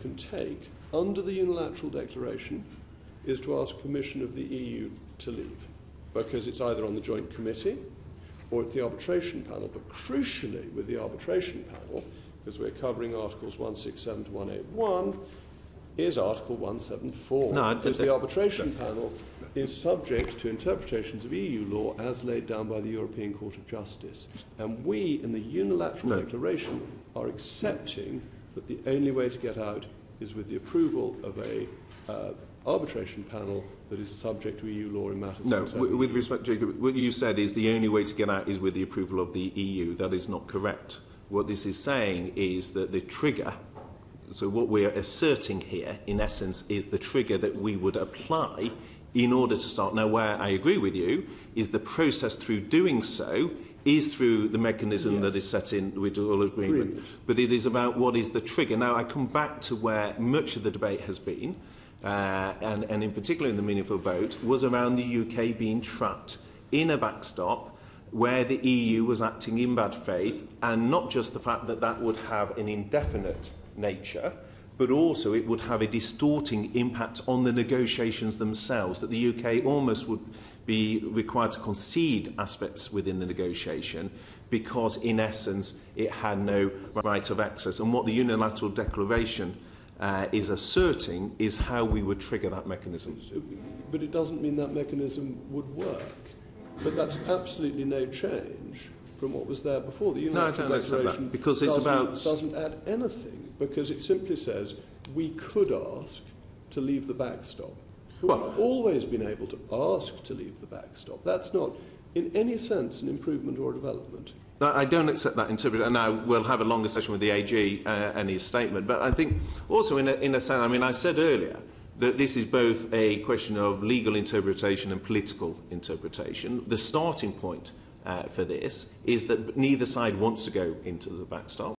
can take under the Unilateral Declaration is to ask permission of the EU to leave, because it's either on the Joint Committee or at the arbitration panel. But crucially, with the arbitration panel, because we're covering Articles 167 to 181, is Article 174. Because the arbitration panel is subject to interpretations of EU law as laid down by the European Court of Justice. And we, in the Unilateral Declaration, are accepting that the only way to get out is with the approval of a arbitration panel that is subject to EU law in matters. No, with respect, Jacob, what you said is the only way to get out is with the approval of the EU. That is not correct. What this is saying is that the trigger, so what we are asserting here, in essence, is the trigger that we would apply in order to start. Now, where I agree with you is the process through doing so is through the mechanism that is set in with all agreement. But it is about what is the trigger. Now, I come back to where much of the debate has been, and in particular in the meaningful vote, was around the UK being trapped in a backstop where the EU was acting in bad faith, and not just the fact that that would have an indefinite nature, but also it would have a distorting impact on the negotiations themselves, that the UK almost would be required to concede aspects within the negotiation because, in essence, it had no right of access. And what the Unilateral Declaration is asserting is how we would trigger that mechanism. But it doesn't mean that mechanism would work. But that's absolutely no change from what was there before. The Unilateral Declaration because it's doesn't add anything, because it simply says we could ask to leave the backstop. We've always been able to ask to leave the backstop. That's not, in any sense, an improvement or a development. No, I don't accept that interpretation. Now, we'll have a longer session with the AG and his statement. But I think also in a sense, I mean, I said earlier that this is both a question of legal interpretation and political interpretation. The starting point for this is that neither side wants to go into the backstop.